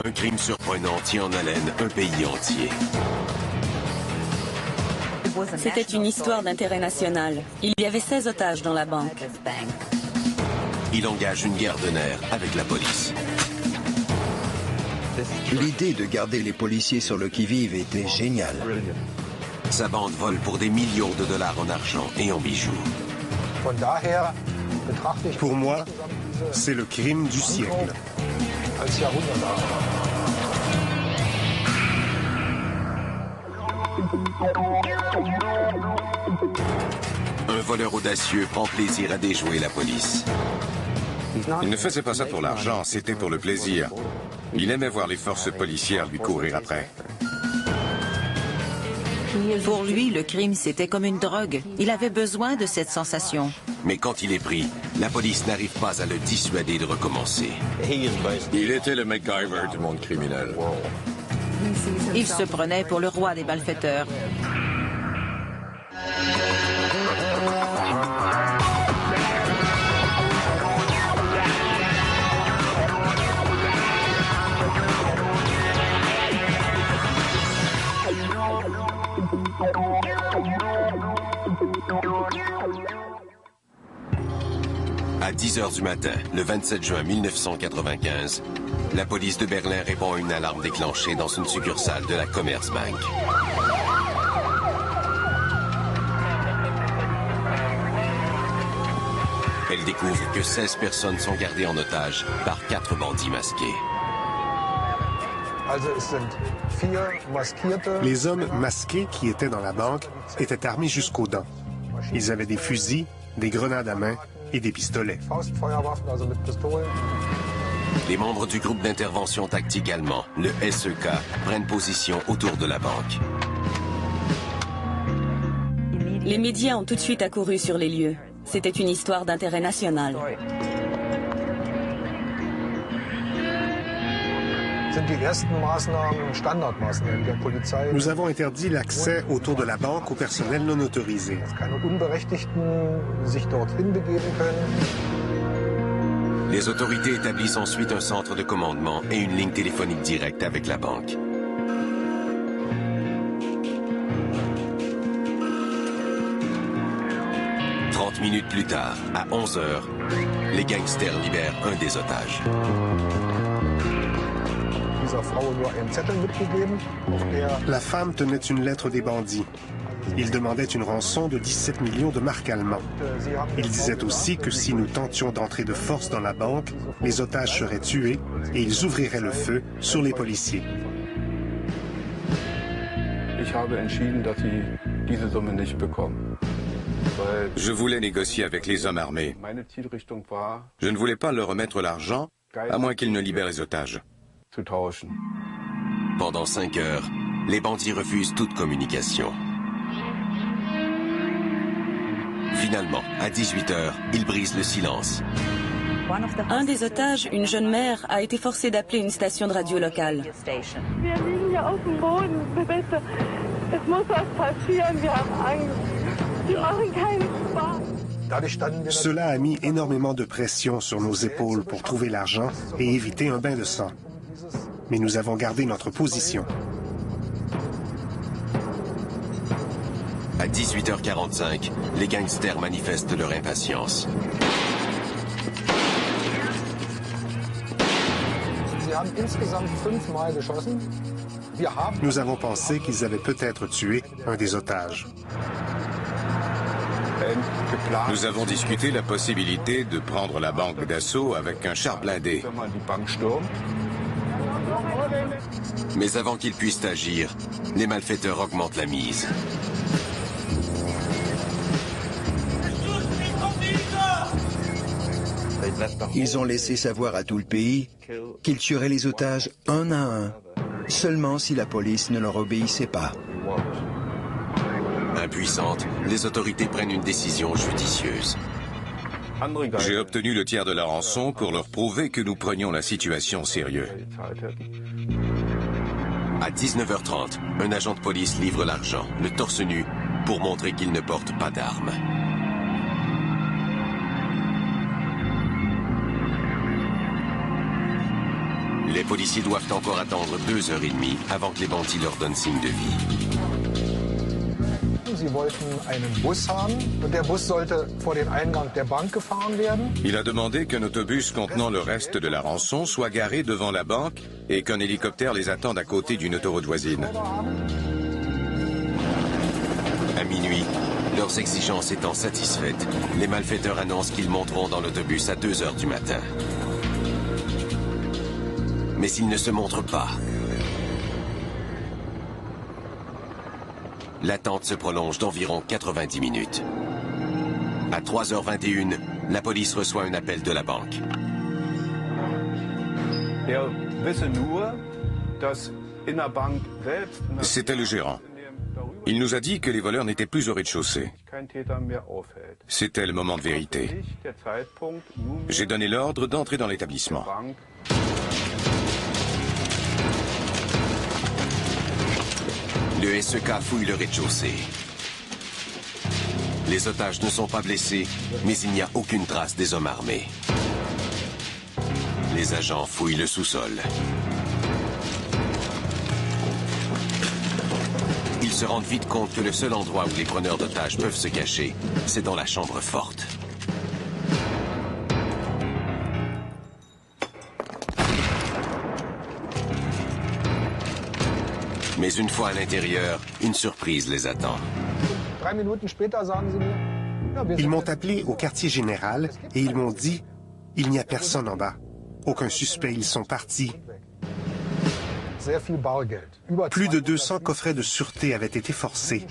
Un crime surprenant tient en haleine un pays entier. C'était une histoire d'intérêt national. Il y avait 16 otages dans la banque. Il engage une guerre de nerfs avec la police. L'idée de garder les policiers sur le qui-vive était géniale. Sa bande vole pour des millions de dollars en argent et en bijoux. Pour moi, c'est le crime du siècle. Un voleur audacieux prend plaisir à déjouer la police. Il ne faisait pas ça pour l'argent, c'était pour le plaisir. Il aimait voir les forces policières lui courir après. Pour lui, le crime, c'était comme une drogue. Il avait besoin de cette sensation. Mais quand il est pris, la police n'arrive pas à le dissuader de recommencer. Il était le MacGyver du monde criminel. Il se prenait pour le roi des malfaiteurs. À 10 h du matin, le 27 juin 1995, la police de Berlin répond à une alarme déclenchée dans une succursale de la Commerzbank. Elle découvre que 16 personnes sont gardées en otage par 4 bandits masqués. Les hommes masqués qui étaient dans la banque étaient armés jusqu'aux dents. Ils avaient des fusils, des grenades à main et des pistolets. Les membres du groupe d'intervention tactique allemand, le SEK, prennent position autour de la banque. Les médias ont tout de suite accouru sur les lieux. C'était une histoire d'intérêt national. Nous avons interdit l'accès autour de la banque au personnel non autorisé. Les autorités établissent ensuite un centre de commandement et une ligne téléphonique directe avec la banque. Minutes plus tard, à 11 h, les gangsters libèrent un des otages. La femme tenait une lettre des bandits. Il demandait une rançon de 17 millions de marks allemands. Il disait aussi que si nous tentions d'entrer de force dans la banque, les otages seraient tués et ils ouvriraient le feu sur les policiers. Je voulais négocier avec les hommes armés. Je ne voulais pas leur remettre l'argent, à moins qu'ils ne libèrent les otages. Pendant 5 heures, les bandits refusent toute communication. Finalement, à 18 h, ils brisent le silence. Un des otages, une jeune mère, a été forcé d'appeler une station de radio locale. Cela a mis énormément de pression sur nos épaules pour trouver l'argent et éviter un bain de sang. Mais nous avons gardé notre position. À 18 h 45, les gangsters manifestent leur impatience. Nous avons pensé qu'ils avaient peut-être tué un des otages. Nous avons discuté la possibilité de prendre la banque d'assaut avec un char blindé. Mais avant qu'ils puissent agir, les malfaiteurs augmentent la mise. Ils ont laissé savoir à tout le pays qu'ils tueraient les otages un à un, seulement si la police ne leur obéissait pas. Impuissantes, les autorités prennent une décision judicieuse. J'ai obtenu le tiers de la rançon pour leur prouver que nous prenions la situation au sérieux. À 19 h 30, un agent de police livre l'argent, le torse nu, pour montrer qu'il ne porte pas d'armes. Les policiers doivent encore attendre 2h30 avant que les bandits leur donnent signe de vie. Il a demandé qu'un autobus contenant le reste de la rançon soit garé devant la banque et qu'un hélicoptère les attende à côté d'une autoroute voisine. À minuit, leurs exigences étant satisfaites, les malfaiteurs annoncent qu'ils monteront dans l'autobus à 2h du matin. Mais ils ne se montrent pas. L'attente se prolonge d'environ 90 minutes. À 3h21, la police reçoit un appel de la banque. C'était le gérant. Il nous a dit que les voleurs n'étaient plus au rez-de-chaussée. C'était le moment de vérité. J'ai donné l'ordre d'entrer dans l'établissement. Le SEK fouille le rez-de-chaussée. Les otages ne sont pas blessés, mais il n'y a aucune trace des hommes armés. Les agents fouillent le sous-sol. Ils se rendent vite compte que le seul endroit où les preneurs d'otages peuvent se cacher, c'est dans la chambre forte. Mais une fois à l'intérieur, une surprise les attend. Ils m'ont appelé au quartier général et ils m'ont dit « Il n'y a personne en bas. Aucun suspect, ils sont partis. » Plus de 200 coffrets de sûreté avaient été forcés.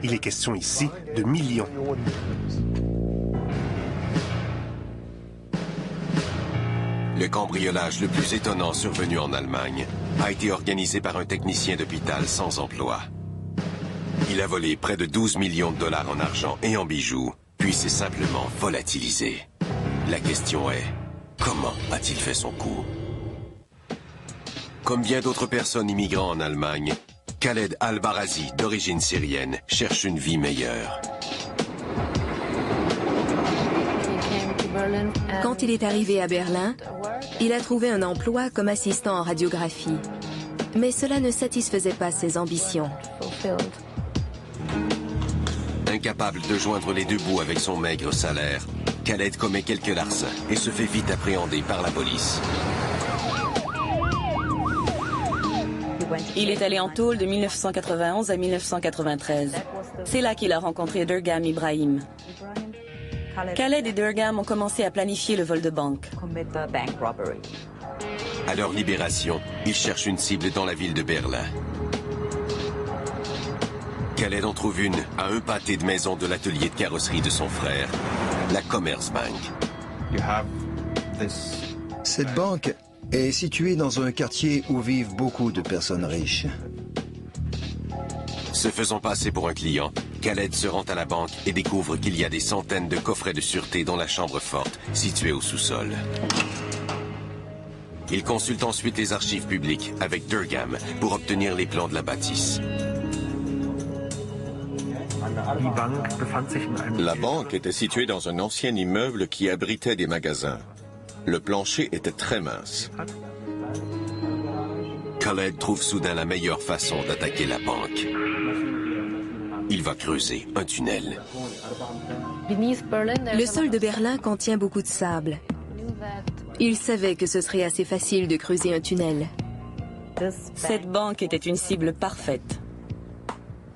Il est question ici de millions. Le cambriolage le plus étonnant survenu en Allemagne a été organisé par un technicien d'hôpital sans emploi. Il a volé près de 12 millions de dollars en argent et en bijoux, puis s'est simplement volatilisé. La question est, comment a-t-il fait son coup? Comme bien d'autres personnes immigrant en Allemagne, Khaled Al-Barazi, d'origine syrienne, cherche une vie meilleure. Quand il est arrivé à Berlin, il a trouvé un emploi comme assistant en radiographie. Mais cela ne satisfaisait pas ses ambitions. Incapable de joindre les deux bouts avec son maigre salaire, Khaled commet quelques larcins et se fait vite appréhender par la police. Il est allé en tôle de 1991 à 1993. C'est là qu'il a rencontré Durgam Ibrahim. Khaled et Durgam ont commencé à planifier le vol de banque. À leur libération, ils cherchent une cible dans la ville de Berlin. Khaled en trouve une à un pâté de maison de l'atelier de carrosserie de son frère, la Commerzbank. Cette banque est située dans un quartier où vivent beaucoup de personnes riches. Se faisant passer pour un client, Khaled se rend à la banque et découvre qu'il y a des centaines de coffrets de sûreté dans la chambre forte, située au sous-sol. Il consulte ensuite les archives publiques avec Durgam pour obtenir les plans de la bâtisse. La banque était située dans un ancien immeuble qui abritait des magasins. Le plancher était très mince. Khaled trouve soudain la meilleure façon d'attaquer la banque. Il va creuser un tunnel. Le sol de Berlin contient beaucoup de sable. Il savait que ce serait assez facile de creuser un tunnel. Cette banque était une cible parfaite.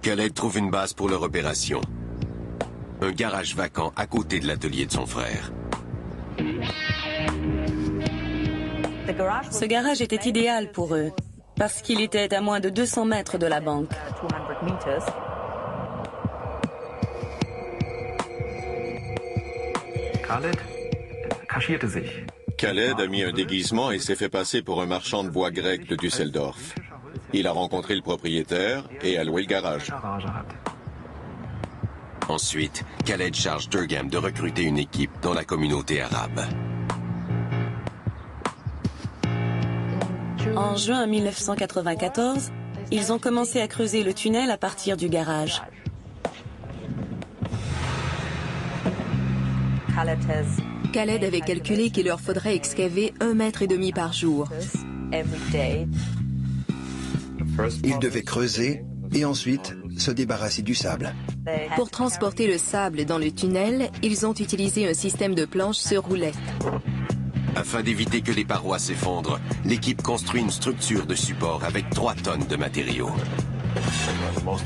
Khaled trouve une base pour leur opération. Un garage vacant à côté de l'atelier de son frère. Ce garage était idéal pour eux, parce qu'il était à moins de 200 mètres de la banque. Khaled a mis un déguisement et s'est fait passer pour un marchand de bois grec de Düsseldorf. Il a rencontré le propriétaire et a loué le garage. Ensuite, Khaled charge Durgam de recruter une équipe dans la communauté arabe. En juin 1994, ils ont commencé à creuser le tunnel à partir du garage. Khaled avait calculé qu'il leur faudrait excaver 1,5 mètre par jour. Ils devaient creuser et ensuite se débarrasser du sable. Pour transporter le sable dans le tunnel, ils ont utilisé un système de planches sur roulettes. Afin d'éviter que les parois s'effondrent, l'équipe construit une structure de support avec 3 tonnes de matériaux.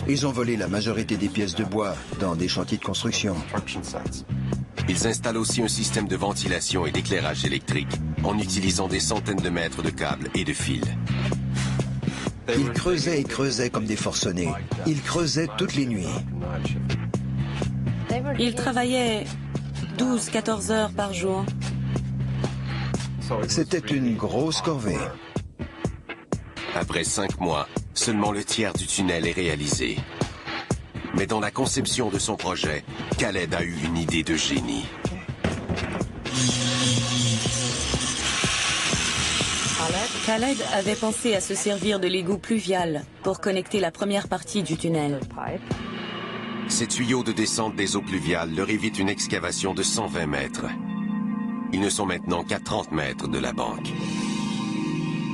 Ils ont volé la majorité des pièces de bois dans des chantiers de construction. Ils installent aussi un système de ventilation et d'éclairage électrique en utilisant des centaines de mètres de câbles et de fils. Ils creusaient et creusaient comme des forcenés. Ils creusaient toutes les nuits. Ils travaillaient 12-14 heures par jour. C'était une grosse corvée. Après 5 mois, seulement le tiers du tunnel est réalisé. Mais dans la conception de son projet, Khaled a eu une idée de génie. Khaled avait pensé à se servir de l'égout pluvial pour connecter la première partie du tunnel. Ces tuyaux de descente des eaux pluviales leur évitent une excavation de 120 mètres. Ils ne sont maintenant qu'à 30 mètres de la banque.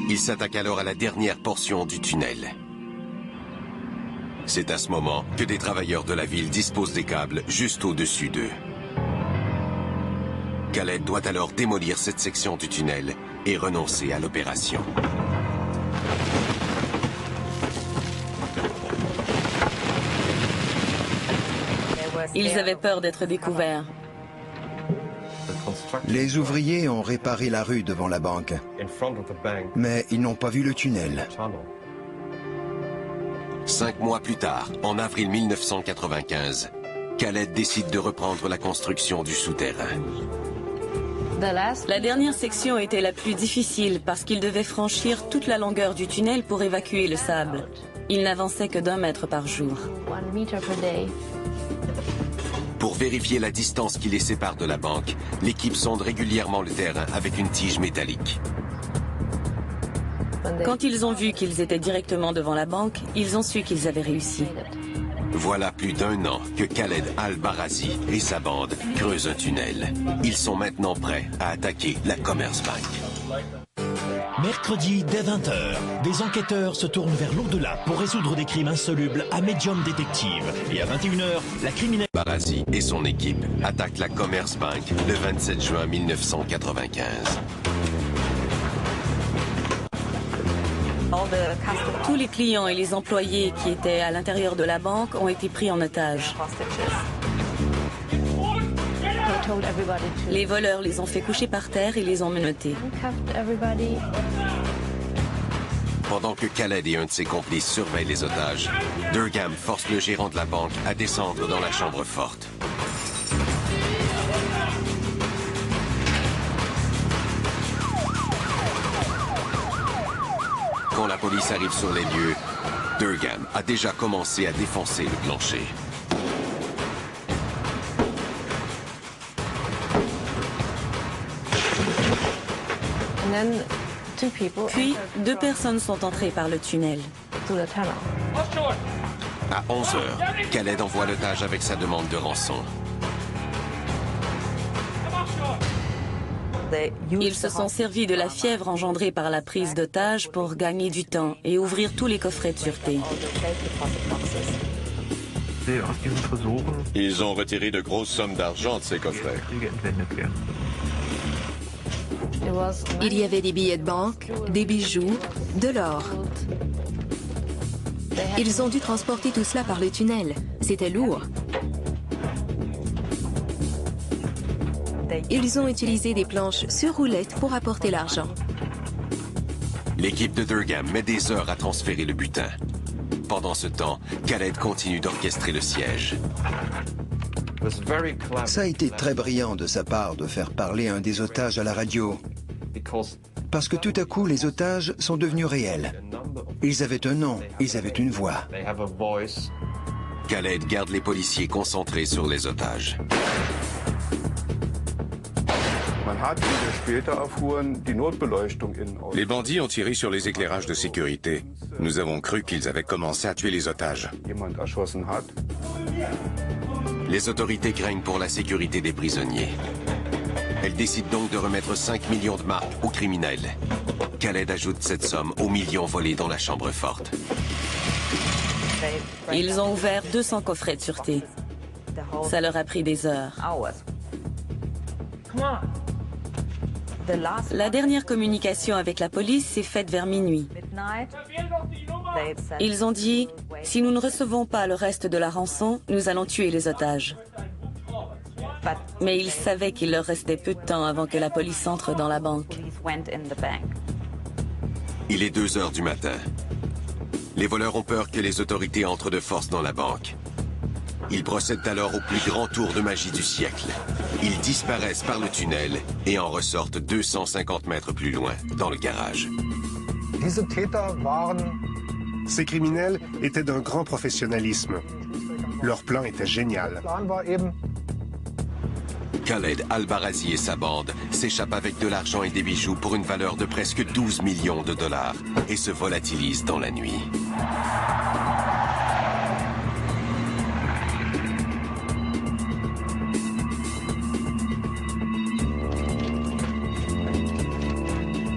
Ils s'attaquent alors à la dernière portion du tunnel. C'est à ce moment que des travailleurs de la ville disposent des câbles juste au-dessus d'eux. Khaled doit alors démolir cette section du tunnel et renoncer à l'opération. Ils avaient peur d'être découverts. Les ouvriers ont réparé la rue devant la banque, mais ils n'ont pas vu le tunnel. 5 mois plus tard, en avril 1995, Khaled décide de reprendre la construction du souterrain. La dernière section était la plus difficile parce qu'ils devaient franchir toute la longueur du tunnel pour évacuer le sable. Ils n'avançaient que d'1 mètre par jour. Pour vérifier la distance qui les sépare de la banque, l'équipe sonde régulièrement le terrain avec une tige métallique. Quand ils ont vu qu'ils étaient directement devant la banque, ils ont su qu'ils avaient réussi. Voilà plus d'1 an que Khaled Al-Barazi et sa bande creusent un tunnel. Ils sont maintenant prêts à attaquer la Commerzbank. Mercredi, dès 20h, des enquêteurs se tournent vers l'au-delà pour résoudre des crimes insolubles à Medium Détective. Et à 21h, la criminelle Barazi et son équipe attaquent la Commerzbank le 27 juin 1995. Tous les clients et les employés qui étaient à l'intérieur de la banque ont été pris en otage. Les voleurs les ont fait coucher par terre et les ont menottés. Pendant que Khaled et un de ses complices surveillent les otages, Durgam force le gérant de la banque à descendre dans la chambre forte. Quand la police arrive sur les lieux, Durgam a déjà commencé à défoncer le plancher. Puis, 2 personnes sont entrées par le tunnel. À 11 h, Khaled envoie l'otage avec sa demande de rançon. Ils se sont servis de la fièvre engendrée par la prise d'otages pour gagner du temps et ouvrir tous les coffrets de sûreté. Ils ont retiré de grosses sommes d'argent de ces coffrets. Il y avait des billets de banque, des bijoux, de l'or. Ils ont dû transporter tout cela par le tunnel. C'était lourd. Ils ont utilisé des planches sur roulettes pour apporter l'argent. L'équipe de Durgam met des heures à transférer le butin. Pendant ce temps, Khaled continue d'orchestrer le siège. Ça a été très brillant de sa part de faire parler un des otages à la radio. Parce que tout à coup, les otages sont devenus réels. Ils avaient un nom, ils avaient une voix. Khaled garde les policiers concentrés sur les otages. Les bandits ont tiré sur les éclairages de sécurité. Nous avons cru qu'ils avaient commencé à tuer les otages. Les autorités craignent pour la sécurité des prisonniers. Elle décide donc de remettre 5 millions de marks aux criminels. Khaled ajoute cette somme aux millions volés dans la chambre forte. Ils ont ouvert 200 coffrets de sûreté. Ça leur a pris des heures. La dernière communication avec la police s'est faite vers minuit. Ils ont dit, si nous ne recevons pas le reste de la rançon, nous allons tuer les otages. Mais ils savaient qu'il leur restait peu de temps avant que la police entre dans la banque. Il est 2 heures du matin. Les voleurs ont peur que les autorités entrent de force dans la banque. Ils procèdent alors au plus grand tour de magie du siècle. Ils disparaissent par le tunnel et en ressortent 250 mètres plus loin, dans le garage. Ces criminels étaient d'un grand professionnalisme. Leur plan était génial. Khaled Al-Barazi et sa bande s'échappent avec de l'argent et des bijoux pour une valeur de presque 12 millions de dollars et se volatilisent dans la nuit.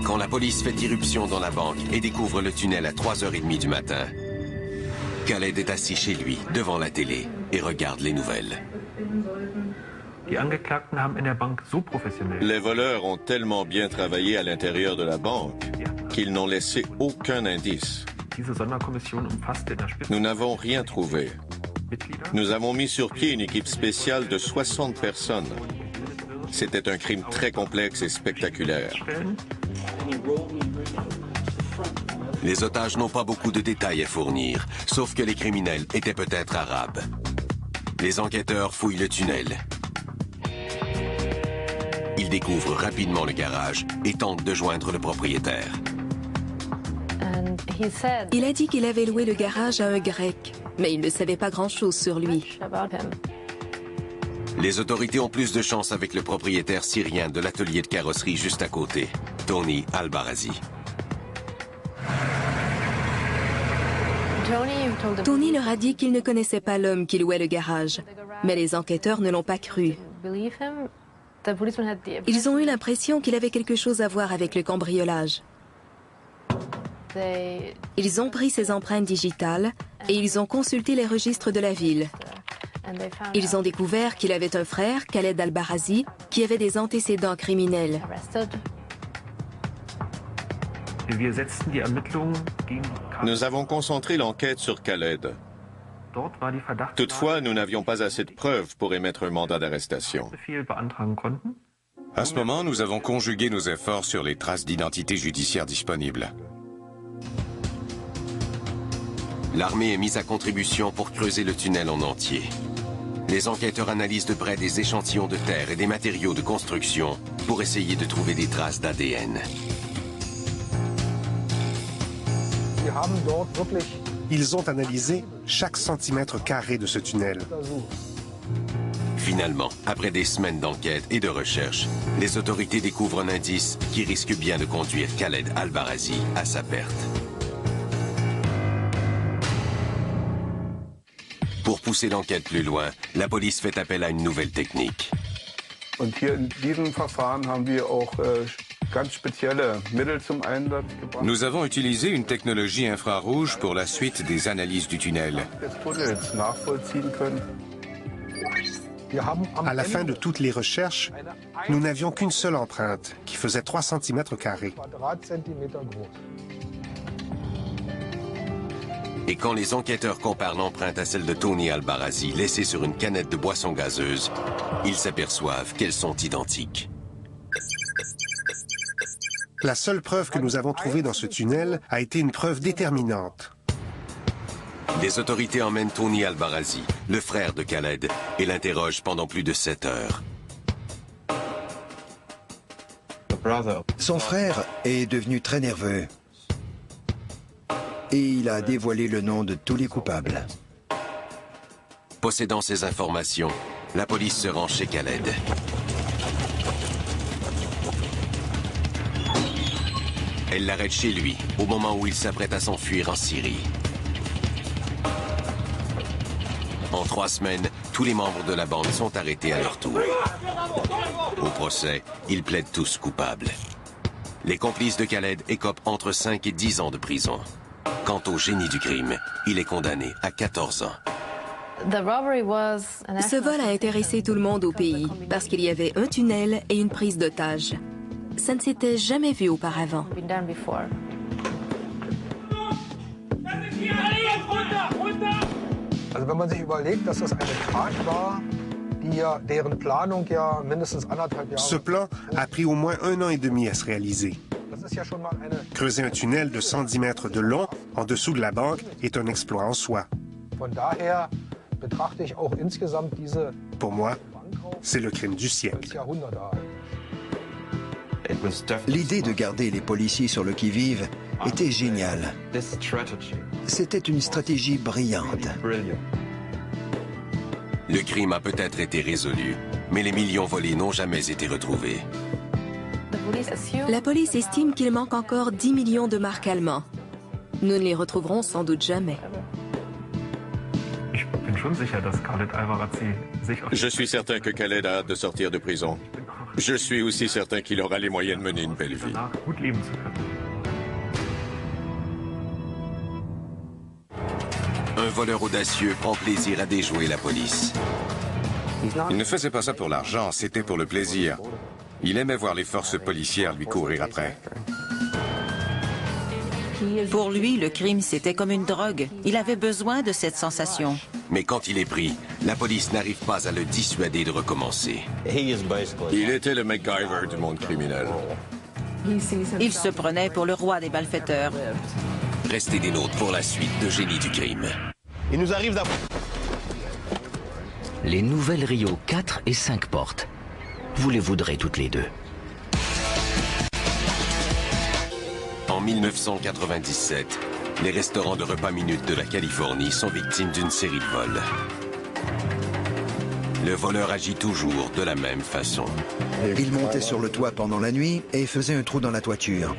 Quand la police fait irruption dans la banque et découvre le tunnel à 3h30 du matin, Khaled est assis chez lui, devant la télé, et regarde les nouvelles. Les voleurs ont tellement bien travaillé à l'intérieur de la banque qu'ils n'ont laissé aucun indice. Nous n'avons rien trouvé. Nous avons mis sur pied une équipe spéciale de 60 personnes. C'était un crime très complexe et spectaculaire. Les otages n'ont pas beaucoup de détails à fournir, sauf que les criminels étaient peut-être arabes. Les enquêteurs fouillent le tunnel. Ils découvrent rapidement le garage et tentent de joindre le propriétaire. Il a dit qu'il avait loué le garage à un Grec, mais il ne savait pas grand-chose sur lui. Les autorités ont plus de chance avec le propriétaire syrien de l'atelier de carrosserie juste à côté, Tony Al-Barazi. Tony leur a dit qu'il ne connaissait pas l'homme qui louait le garage, mais les enquêteurs ne l'ont pas cru. Ils ont eu l'impression qu'il avait quelque chose à voir avec le cambriolage. Ils ont pris ses empreintes digitales et ils ont consulté les registres de la ville. Ils ont découvert qu'il avait un frère, Khaled Al-Barazi, qui avait des antécédents criminels. Nous avons concentré l'enquête sur Khaled. Toutefois, nous n'avions pas assez de preuves pour émettre un mandat d'arrestation. À ce moment, nous avons conjugué nos efforts sur les traces d'identité judiciaire disponibles. L'armée est mise à contribution pour creuser le tunnel en entier. Les enquêteurs analysent de près des échantillons de terre et des matériaux de construction pour essayer de trouver des traces d'ADN. Ils ont analysé chaque centimètre carré de ce tunnel. Finalement, après des semaines d'enquête et de recherche, les autorités découvrent un indice qui risque bien de conduire Khaled Al-Barazi à sa perte. Pour pousser l'enquête plus loin, la police fait appel à une nouvelle technique. Nous avons utilisé une technologie infrarouge pour la suite des analyses du tunnel. À la fin de toutes les recherches, nous n'avions qu'une seule empreinte, qui faisait 3 cm². Et quand les enquêteurs comparent l'empreinte à celle de Tony Al-Barazi laissée sur une canette de boisson gazeuse, ils s'aperçoivent qu'elles sont identiques. La seule preuve que nous avons trouvée dans ce tunnel a été une preuve déterminante. Les autorités emmènent Tony Al-Barazi, le frère de Khaled, et l'interrogent pendant plus de 7 heures. Son frère est devenu très nerveux. Et il a dévoilé le nom de tous les coupables. Possédant ces informations, la police se rend chez Khaled. Elle l'arrête chez lui, au moment où il s'apprête à s'enfuir en Syrie. En 3 semaines, tous les membres de la bande sont arrêtés à leur tour. Au procès, ils plaident tous coupables. Les complices de Khaled écopent entre 5 et 10 ans de prison. Quant au génie du crime, il est condamné à 14 ans. Ce vol a intéressé tout le monde au pays parce qu'il y avait un tunnel et une prise d'otage. Ça ne s'était jamais vu auparavant. Also wenn man sich überlegt, dass das eine Tat war, deren Planung ja mindestens 1,5 Jahre... Ce plan a pris au moins 1 an et demi à se réaliser. Creuser un tunnel de 110 mètres de long en dessous de la banque est un exploit en soi. Von daher betrachte ich auch insgesamt diese... Pour moi, c'est le crime du siècle. L'idée de garder les policiers sur le qui-vive était géniale. C'était une stratégie brillante. Le crime a peut-être été résolu, mais les millions volés n'ont jamais été retrouvés. La police estime qu'il manque encore 10 millions de marques allemands. Nous ne les retrouverons sans doute jamais. Je suis certain que Khaled a hâte de sortir de prison. Je suis aussi certain qu'il aura les moyens de mener une belle vie. Un voleur audacieux prend plaisir à déjouer la police. Il ne faisait pas ça pour l'argent, c'était pour le plaisir. Il aimait voir les forces policières lui courir après. Pour lui, le crime, c'était comme une drogue. Il avait besoin de cette sensation. Mais quand il est pris, la police n'arrive pas à le dissuader de recommencer. Il était le MacGyver du monde criminel. Il se prenait pour le roi des malfaiteurs. Restez des nôtres pour la suite de Génie du crime. Il nous arrive d'avoir... Les nouvelles Rio 4 et 5 portes. Vous les voudrez toutes les deux. En 1997, les restaurants de repas minutes de la Californie sont victimes d'une série de vols. Le voleur agit toujours de la même façon. Il montait sur le toit pendant la nuit et faisait un trou dans la toiture.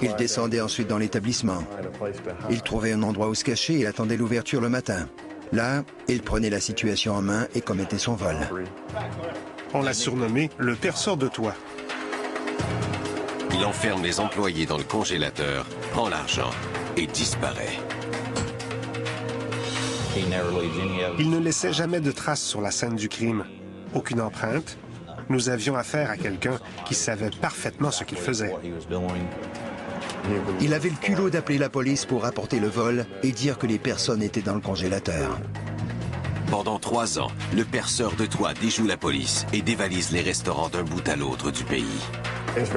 Il descendait ensuite dans l'établissement. Il trouvait un endroit où se cacher et attendait l'ouverture le matin. Là, il prenait la situation en main et commettait son vol. On l'a surnommé le perceur de toit. Il enferme les employés dans le congélateur, prend l'argent et disparaît. Il ne laissait jamais de traces sur la scène du crime. Aucune empreinte. Nous avions affaire à quelqu'un qui savait parfaitement ce qu'il faisait. Il avait le culot d'appeler la police pour rapporter le vol et dire que les personnes étaient dans le congélateur. Pendant 3 ans, le perceur de toit déjoue la police et dévalise les restaurants d'un bout à l'autre du pays.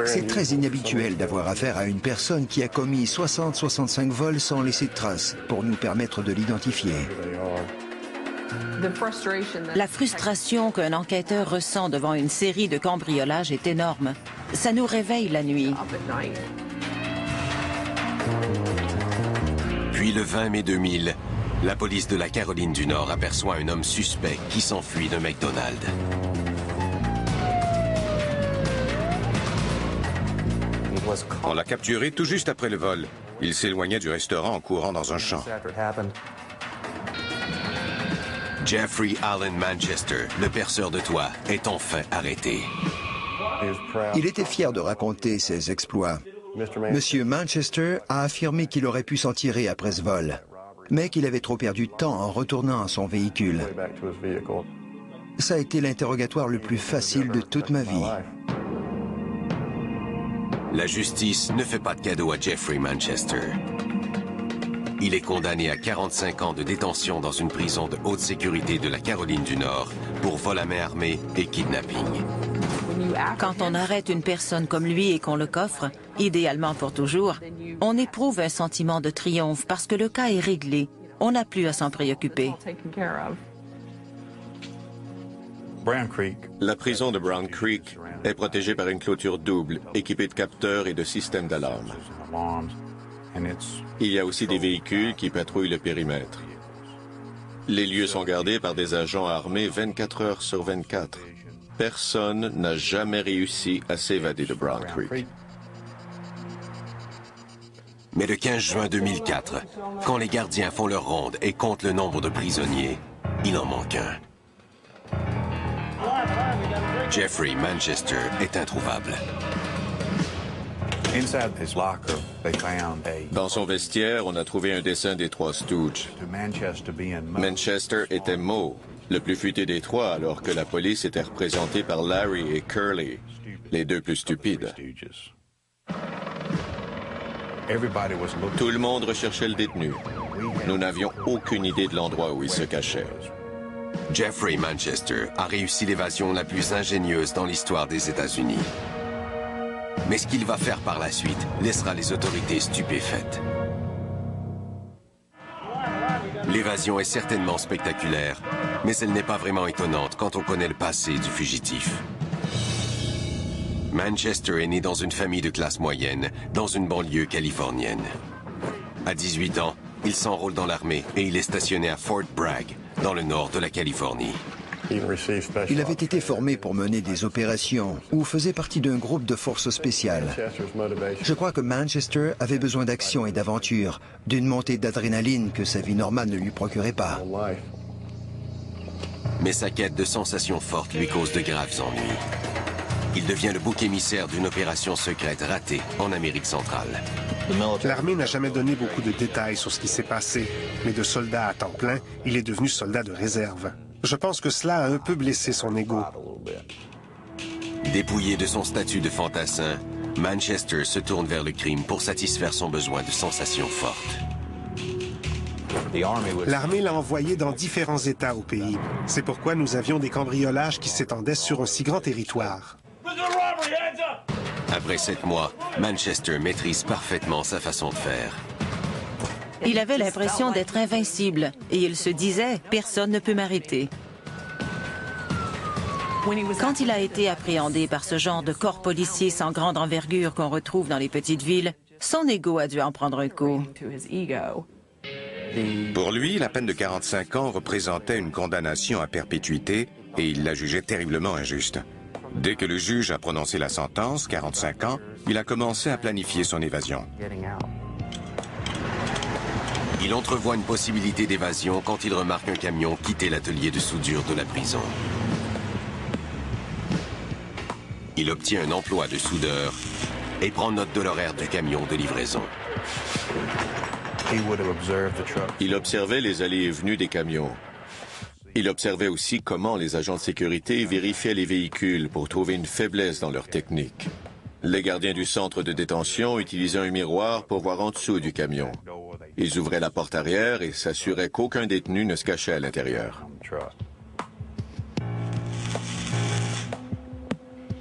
C'est très inhabituel d'avoir affaire à une personne qui a commis 60-65 vols sans laisser de traces, pour nous permettre de l'identifier. La frustration qu'un enquêteur ressent devant une série de cambriolages est énorme. Ça nous réveille la nuit. Puis le 20 mai 2000, la police de la Caroline du Nord aperçoit un homme suspect qui s'enfuit d'un McDonald's. On l'a capturé tout juste après le vol. Il s'éloignait du restaurant en courant dans un champ. Jeffrey Allen Manchester, le perceur de toit, est enfin arrêté. Il était fier de raconter ses exploits. Monsieur Manchester a affirmé qu'il aurait pu s'en tirer après ce vol, mais qu'il avait trop perdu de temps en retournant à son véhicule. Ça a été l'interrogatoire le plus facile de toute ma vie. La justice ne fait pas de cadeau à Jeffrey Manchester. Il est condamné à 45 ans de détention dans une prison de haute sécurité de la Caroline du Nord pour vol à main armée et kidnapping. Quand on arrête une personne comme lui et qu'on le coffre, idéalement pour toujours, on éprouve un sentiment de triomphe parce que le cas est réglé. On n'a plus à s'en préoccuper. La prison de Brown Creek est protégée par une clôture double, équipée de capteurs et de systèmes d'alarme. Il y a aussi des véhicules qui patrouillent le périmètre. Les lieux sont gardés par des agents armés 24 heures sur 24. Personne n'a jamais réussi à s'évader de Brown Creek. Mais le 15 juin 2004, quand les gardiens font leur ronde et comptent le nombre de prisonniers, il en manque un. Jeffrey Manchester est introuvable. Dans son vestiaire, on a trouvé un dessin des trois Stooges. Manchester était Moe, le plus futé des trois, alors que la police était représentée par Larry et Curly, les deux plus stupides. Tout le monde recherchait le détenu. Nous n'avions aucune idée de l'endroit où il se cachait. Jeffrey Manchester a réussi l'évasion la plus ingénieuse dans l'histoire des États-Unis. Mais ce qu'il va faire par la suite laissera les autorités stupéfaites. L'évasion est certainement spectaculaire, mais elle n'est pas vraiment étonnante quand on connaît le passé du fugitif. Manchester est né dans une famille de classe moyenne, dans une banlieue californienne. À 18 ans, il s'enrôle dans l'armée et il est stationné à Fort Bragg, dans le nord de la Californie. Il avait été formé pour mener des opérations ou faisait partie d'un groupe de forces spéciales. Je crois que Manchester avait besoin d'action et d'aventure, d'une montée d'adrénaline que sa vie normale ne lui procurait pas. Mais sa quête de sensations fortes lui cause de graves ennuis. Il devient le bouc émissaire d'une opération secrète ratée en Amérique centrale. L'armée n'a jamais donné beaucoup de détails sur ce qui s'est passé, mais de soldat à temps plein, il est devenu soldat de réserve. Je pense que cela a un peu blessé son ego. Dépouillé de son statut de fantassin, Manchester se tourne vers le crime pour satisfaire son besoin de sensations fortes. L'armée l'a envoyé dans différents États au pays. C'est pourquoi nous avions des cambriolages qui s'étendaient sur un si grand territoire. Après 7 mois, Manchester maîtrise parfaitement sa façon de faire. Il avait l'impression d'être invincible et il se disait « personne ne peut m'arrêter ». Quand il a été appréhendé par ce genre de corps policier sans grande envergure qu'on retrouve dans les petites villes, son ego a dû en prendre un coup. Pour lui, la peine de 45 ans représentait une condamnation à perpétuité et il la jugeait terriblement injuste. Dès que le juge a prononcé la sentence, 45 ans, il a commencé à planifier son évasion. Il entrevoit une possibilité d'évasion quand il remarque un camion quitter l'atelier de soudure de la prison. Il obtient un emploi de soudeur et prend note de l'horaire du camion de livraison. Il observait les allées et venues des camions. Il observait aussi comment les agents de sécurité vérifiaient les véhicules pour trouver une faiblesse dans leur technique. Les gardiens du centre de détention utilisaient un miroir pour voir en dessous du camion. Ils ouvraient la porte arrière et s'assuraient qu'aucun détenu ne se cachait à l'intérieur.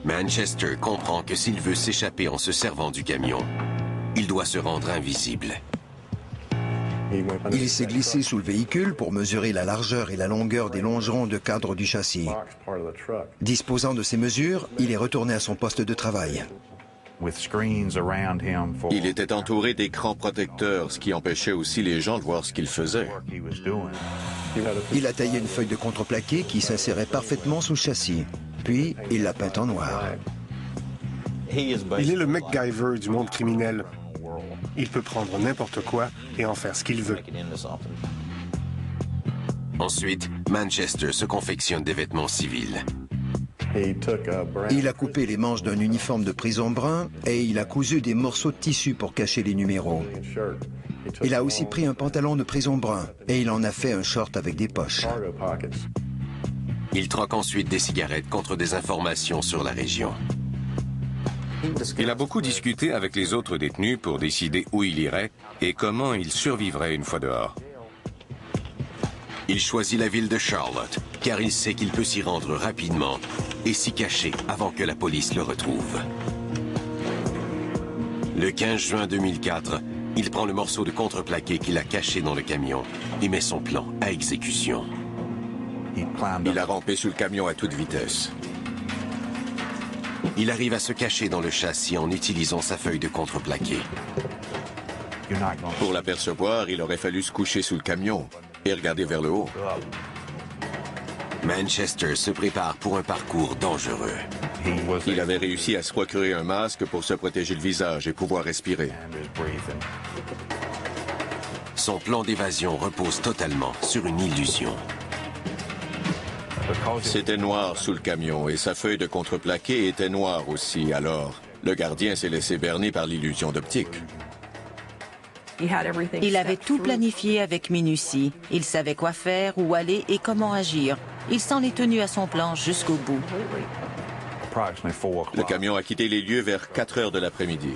Manchester comprend que s'il veut s'échapper en se servant du camion, il doit se rendre invisible. Il s'est glissé sous le véhicule pour mesurer la largeur et la longueur des longerons de cadre du châssis. Disposant de ces mesures, il est retourné à son poste de travail. Il était entouré d'écrans protecteurs, ce qui empêchait aussi les gens de voir ce qu'il faisait. Il a taillé une feuille de contreplaqué qui s'insérait parfaitement sous le châssis. Puis, il l'a peinte en noir. Il est le MacGyver du monde criminel. Il peut prendre n'importe quoi et en faire ce qu'il veut. Ensuite, Manchester se confectionne des vêtements civils. Il a coupé les manches d'un uniforme de prison brun et il a cousu des morceaux de tissu pour cacher les numéros. Il a aussi pris un pantalon de prison brun et il en a fait un short avec des poches. Il troque ensuite des cigarettes contre des informations sur la région. Il a beaucoup discuté avec les autres détenus pour décider où il irait et comment il survivrait une fois dehors. Il choisit la ville de Charlotte, car il sait qu'il peut s'y rendre rapidement et s'y cacher avant que la police le retrouve. Le 15 juin 2004, il prend le morceau de contreplaqué qu'il a caché dans le camion et met son plan à exécution. Il a rampé sous le camion à toute vitesse. Il arrive à se cacher dans le châssis en utilisant sa feuille de contreplaqué. Pour l'apercevoir, il aurait fallu se coucher sous le camion et regarder vers le haut. Manchester se prépare pour un parcours dangereux. Il avait réussi à se procurer un masque pour se protéger le visage et pouvoir respirer. Son plan d'évasion repose totalement sur une illusion. C'était noir sous le camion et sa feuille de contreplaqué était noire aussi, alors le gardien s'est laissé berner par l'illusion d'optique. Il avait tout planifié avec minutie. Il savait quoi faire, où aller et comment agir. Il s'en est tenu à son plan jusqu'au bout. Le camion a quitté les lieux vers 4 heures de l'après-midi.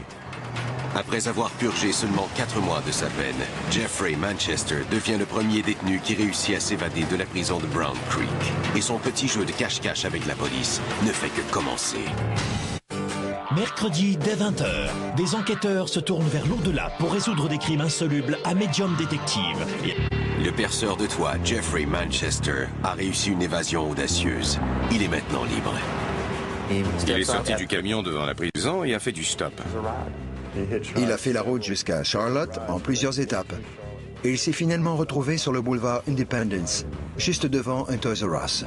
Après avoir purgé seulement 4 mois de sa peine, Jeffrey Manchester devient le premier détenu qui réussit à s'évader de la prison de Brown Creek. Et son petit jeu de cache-cache avec la police ne fait que commencer. Mercredi dès 20h, des enquêteurs se tournent vers l'au-delà pour résoudre des crimes insolubles à Medium Détective. Le perceur de toit, Jeffrey Manchester, a réussi une évasion audacieuse. Il est maintenant libre. Il est sorti du camion devant la prison et a fait du stop. Il a fait la route jusqu'à Charlotte en plusieurs étapes. Et il s'est finalement retrouvé sur le boulevard Independence, juste devant un Toys R Us.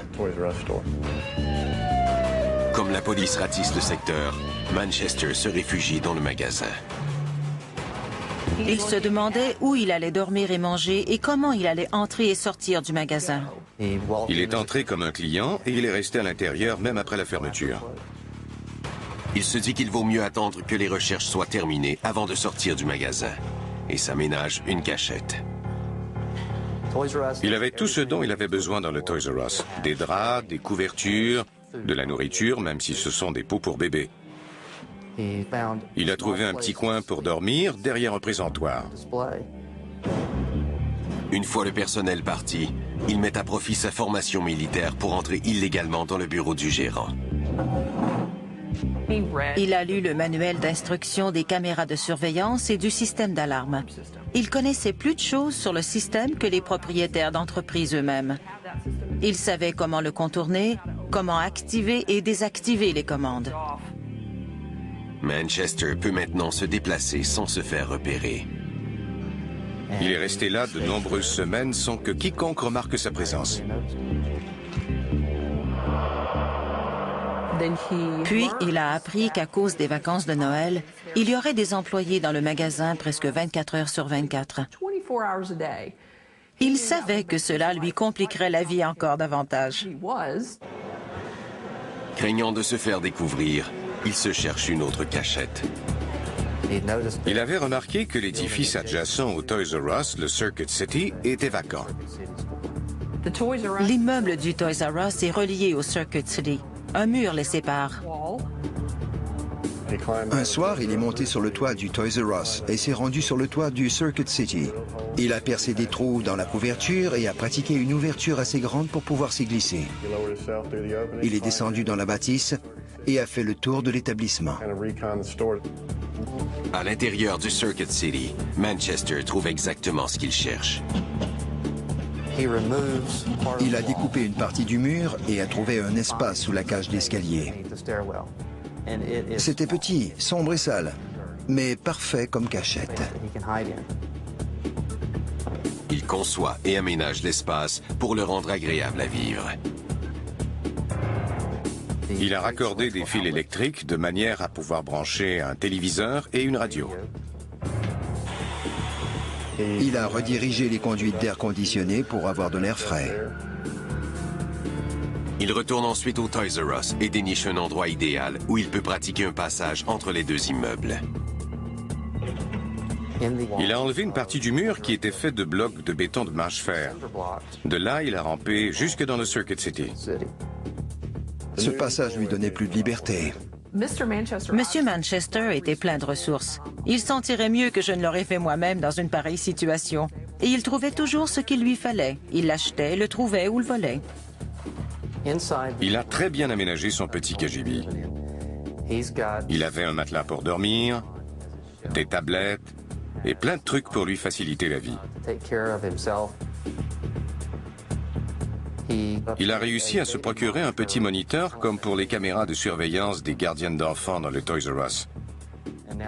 Comme la police ratisse le secteur, Manchester se réfugie dans le magasin. Il se demandait où il allait dormir et manger et comment il allait entrer et sortir du magasin. Il est entré comme un client et il est resté à l'intérieur même après la fermeture. Il se dit qu'il vaut mieux attendre que les recherches soient terminées avant de sortir du magasin et s'aménage une cachette. Il avait tout ce dont il avait besoin dans le Toys R Us. Des draps, des couvertures, de la nourriture, même si ce sont des pots pour bébé. Il a trouvé un petit coin pour dormir derrière un présentoir. Une fois le personnel parti, il met à profit sa formation militaire pour entrer illégalement dans le bureau du gérant. Il a lu le manuel d'instruction des caméras de surveillance et du système d'alarme. Il connaissait plus de choses sur le système que les propriétaires d'entreprises eux-mêmes. Il savait comment le contourner, comment activer et désactiver les commandes. Manchester peut maintenant se déplacer sans se faire repérer. Il est resté là de nombreuses semaines sans que quiconque remarque sa présence. Puis, il a appris qu'à cause des vacances de Noël, il y aurait des employés dans le magasin presque 24 heures sur 24. Il savait que cela lui compliquerait la vie encore davantage. Craignant de se faire découvrir, il se cherche une autre cachette. Il avait remarqué que l'édifice adjacent au Toys R Us, le Circuit City, était vacant. L'immeuble du Toys R Us est relié au Circuit City. Un mur les sépare. Un soir, il est monté sur le toit du Toys R Us et s'est rendu sur le toit du Circuit City. Il a percé des trous dans la couverture et a pratiqué une ouverture assez grande pour pouvoir s'y glisser. Il est descendu dans la bâtisse et a fait le tour de l'établissement. À l'intérieur du Circuit City, Manchester trouve exactement ce qu'il cherche. Il a découpé une partie du mur et a trouvé un espace sous la cage d'escalier. C'était petit, sombre et sale, mais parfait comme cachette. Il conçoit et aménage l'espace pour le rendre agréable à vivre. Il a raccordé des fils électriques de manière à pouvoir brancher un téléviseur et une radio. Il a redirigé les conduites d'air conditionné pour avoir de l'air frais. Il retourne ensuite au Toys R Us et déniche un endroit idéal où il peut pratiquer un passage entre les deux immeubles. Il a enlevé une partie du mur qui était fait de blocs de béton de mâche-fer. De là, il a rampé jusque dans le Circuit City. Ce passage lui donnait plus de liberté. Monsieur Manchester était plein de ressources. Il s'en tirait mieux que je ne l'aurais fait moi-même dans une pareille situation. Et il trouvait toujours ce qu'il lui fallait. Il l'achetait, le trouvait ou le volait. Il a très bien aménagé son petit KGB. Il avait un matelas pour dormir, des tablettes et plein de trucs pour lui faciliter la vie. Il a réussi à se procurer un petit moniteur comme pour les caméras de surveillance des gardiens d'enfants dans le Toys R Us.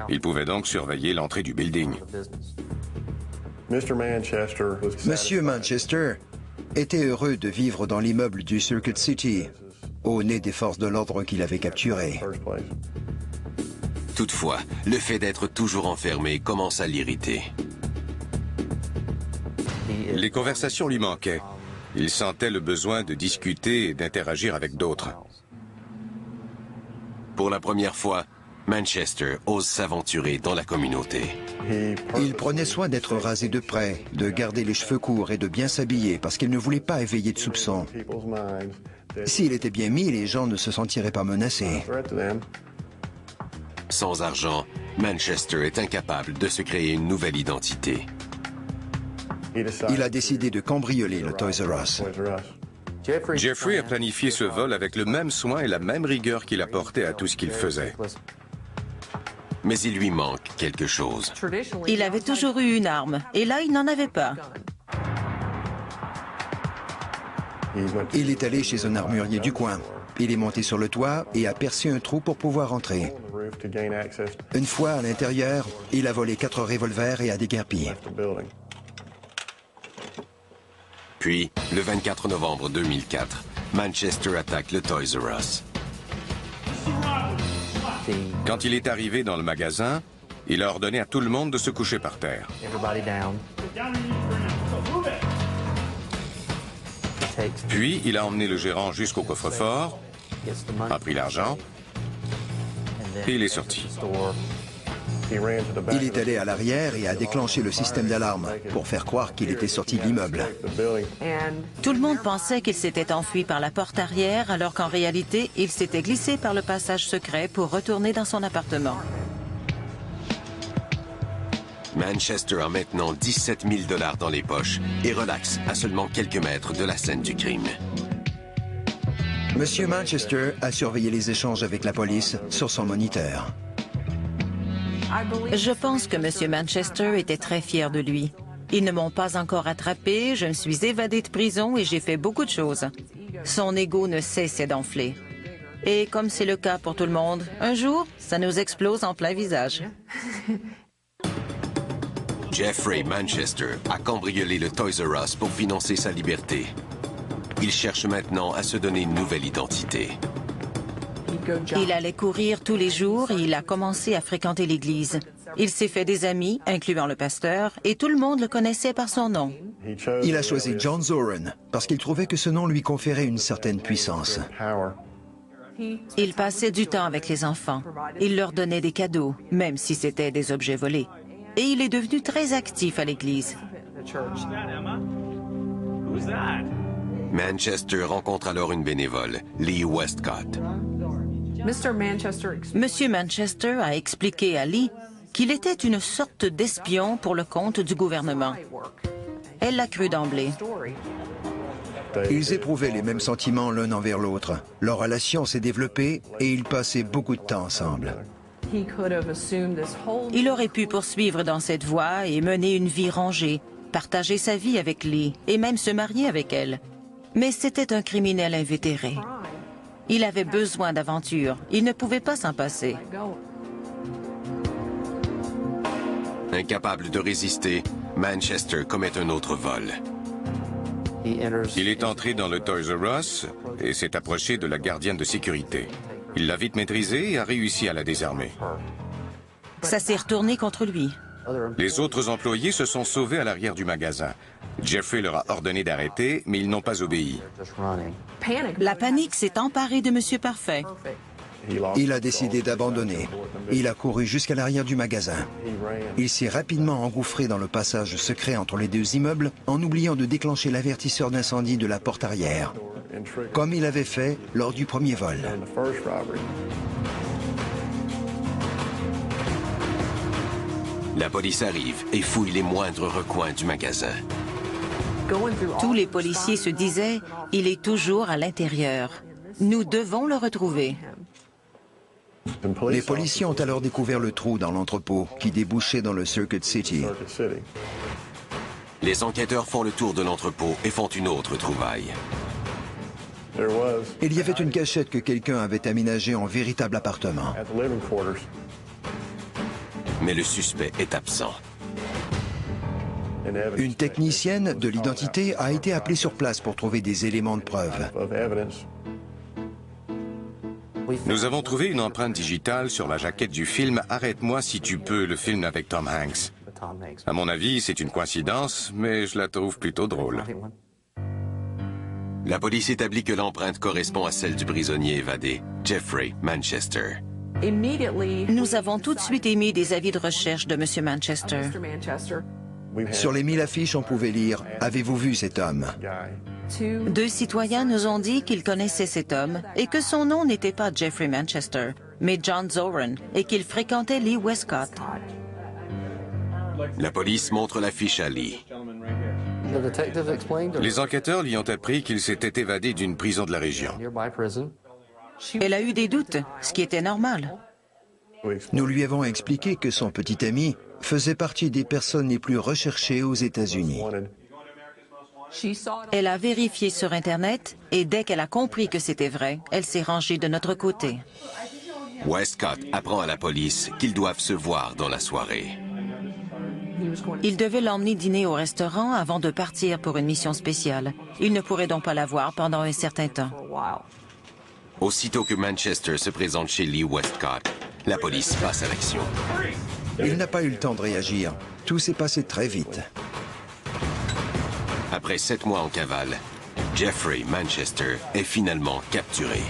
Il pouvait donc surveiller l'entrée du building. Monsieur Manchester était heureux de vivre dans l'immeuble du Circuit City, au nez des forces de l'ordre qu'il avait capturées. Toutefois, le fait d'être toujours enfermé commence à l'irriter. Les conversations lui manquaient. Il sentait le besoin de discuter et d'interagir avec d'autres. Pour la première fois, Manchester ose s'aventurer dans la communauté. Il prenait soin d'être rasé de près, de garder les cheveux courts et de bien s'habiller parce qu'il ne voulait pas éveiller de soupçons. S'il était bien mis, les gens ne se sentiraient pas menacés. Sans argent, Manchester est incapable de se créer une nouvelle identité. Il a décidé de cambrioler le Toys R Us. Jeffrey a planifié ce vol avec le même soin et la même rigueur qu'il apportait à tout ce qu'il faisait. Mais il lui manque quelque chose. Il avait toujours eu une arme, et là, il n'en avait pas. Il est allé chez un armurier du coin. Il est monté sur le toit et a percé un trou pour pouvoir entrer. Une fois à l'intérieur, il a volé 4 revolvers et a déguerpi. Puis, le 24 novembre 2004, Manchester attaque le Toys R Us. Quand il est arrivé dans le magasin, il a ordonné à tout le monde de se coucher par terre. Puis, il a emmené le gérant jusqu'au coffre-fort, a pris l'argent et il est sorti. Il est allé à l'arrière et a déclenché le système d'alarme pour faire croire qu'il était sorti de l'immeuble. Tout le monde pensait qu'il s'était enfui par la porte arrière, alors qu'en réalité, il s'était glissé par le passage secret pour retourner dans son appartement. Manchester a maintenant 17 000 $ dans les poches et relaxe à seulement quelques mètres de la scène du crime. Monsieur Manchester a surveillé les échanges avec la police sur son moniteur. Je pense que M. Manchester était très fier de lui. Ils ne m'ont pas encore attrapé, je me suis évadé de prison et j'ai fait beaucoup de choses. Son ego ne cessait d'enfler. Et comme c'est le cas pour tout le monde, un jour, ça nous explose en plein visage. Jeffrey Manchester a cambriolé le Toys R Us pour financer sa liberté. Il cherche maintenant à se donner une nouvelle identité. Il allait courir tous les jours et il a commencé à fréquenter l'église. Il s'est fait des amis, incluant le pasteur, et tout le monde le connaissait par son nom. Il a choisi John Zoran parce qu'il trouvait que ce nom lui conférait une certaine puissance. Il passait du temps avec les enfants. Il leur donnait des cadeaux, même si c'était des objets volés. Et il est devenu très actif à l'église. Manchester rencontre alors une bénévole, Lee Westcott. Monsieur Manchester a expliqué à Lee qu'il était une sorte d'espion pour le compte du gouvernement. Elle l'a cru d'emblée. Ils éprouvaient les mêmes sentiments l'un envers l'autre. Leur relation s'est développée et ils passaient beaucoup de temps ensemble. Il aurait pu poursuivre dans cette voie et mener une vie rangée, partager sa vie avec Lee et même se marier avec elle. Mais c'était un criminel invétéré. Il avait besoin d'aventure. Il ne pouvait pas s'en passer. Incapable de résister, Manchester commet un autre vol. Il est entré dans le Toys R Us et s'est approché de la gardienne de sécurité. Il l'a vite maîtrisée et a réussi à la désarmer. Ça s'est retourné contre lui. Les autres employés se sont sauvés à l'arrière du magasin. Jeffrey leur a ordonné d'arrêter, mais ils n'ont pas obéi. La panique s'est emparée de Monsieur Parfait. Il a décidé d'abandonner. Il a couru jusqu'à l'arrière du magasin. Il s'est rapidement engouffré dans le passage secret entre les deux immeubles en oubliant de déclencher l'avertisseur d'incendie de la porte arrière, comme il avait fait lors du premier vol. La police arrive et fouille les moindres recoins du magasin. Tous les policiers se disaient « Il est toujours à l'intérieur. Nous devons le retrouver. » Les policiers ont alors découvert le trou dans l'entrepôt qui débouchait dans le Circuit City. Les enquêteurs font le tour de l'entrepôt et font une autre trouvaille. Il y avait une cachette que quelqu'un avait aménagée en véritable appartement. Mais le suspect est absent. Une technicienne de l'identité a été appelée sur place pour trouver des éléments de preuve. Nous avons trouvé une empreinte digitale sur la jaquette du film « Arrête-moi si tu peux », le film avec Tom Hanks. À mon avis, c'est une coïncidence, mais je la trouve plutôt drôle. La police établit que l'empreinte correspond à celle du prisonnier évadé, Jeffrey Manchester. Nous avons tout de suite émis des avis de recherche de M. Manchester. Sur les 1000 affiches, on pouvait lire « Avez-vous vu cet homme ?» 2 citoyens nous ont dit qu'ils connaissaient cet homme et que son nom n'était pas Jeffrey Manchester, mais John Zoran, et qu'il fréquentait Lee Westcott. La police montre l'affiche à Lee. Les enquêteurs lui ont appris qu'il s'était évadé d'une prison de la région. Elle a eu des doutes, ce qui était normal. Nous lui avons expliqué que son petit ami faisait partie des personnes les plus recherchées aux États-Unis. Elle a vérifié sur Internet et dès qu'elle a compris que c'était vrai, elle s'est rangée de notre côté. Westcott apprend à la police qu'ils doivent se voir dans la soirée. Il devait l'emmener dîner au restaurant avant de partir pour une mission spéciale. Il ne pourrait donc pas la voir pendant un certain temps. Aussitôt que Manchester se présente chez Lee Westcott, la police passe à l'action. Il n'a pas eu le temps de réagir. Tout s'est passé très vite. Après 7 mois en cavale, Jeffrey Manchester est finalement capturé.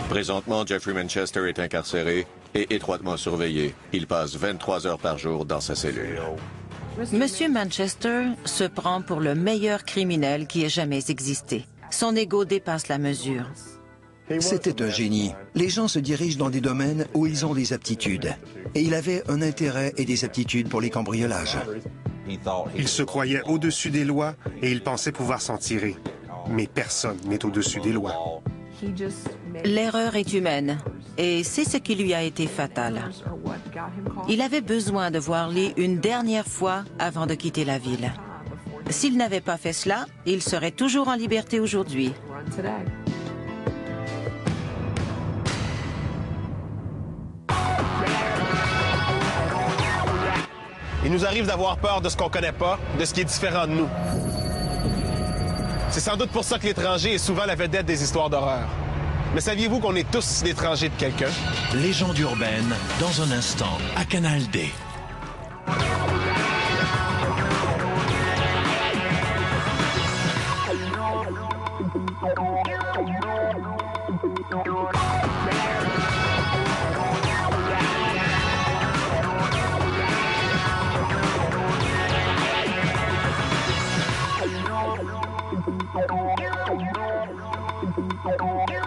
Présentement, Jeffrey Manchester est incarcéré et étroitement surveillé. Il passe 23 heures par jour dans sa cellule. Monsieur Manchester se prend pour le meilleur criminel qui ait jamais existé. Son ego dépasse la mesure. C'était un génie. Les gens se dirigent dans des domaines où ils ont des aptitudes. Et il avait un intérêt et des aptitudes pour les cambriolages. Il se croyait au-dessus des lois et il pensait pouvoir s'en tirer. Mais personne n'est au-dessus des lois. L'erreur est humaine, et c'est ce qui lui a été fatal. Il avait besoin de voir Lee une dernière fois avant de quitter la ville. S'il n'avait pas fait cela, il serait toujours en liberté aujourd'hui. Il nous arrive d'avoir peur de ce qu'on connaît pas, de ce qui est différent de nous. C'est sans doute pour ça que l'étranger est souvent la vedette des histoires d'horreur. Mais saviez-vous qu'on est tous l'étranger de quelqu'un? Légende urbaine, dans un instant, à Canal D.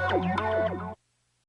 Thank you.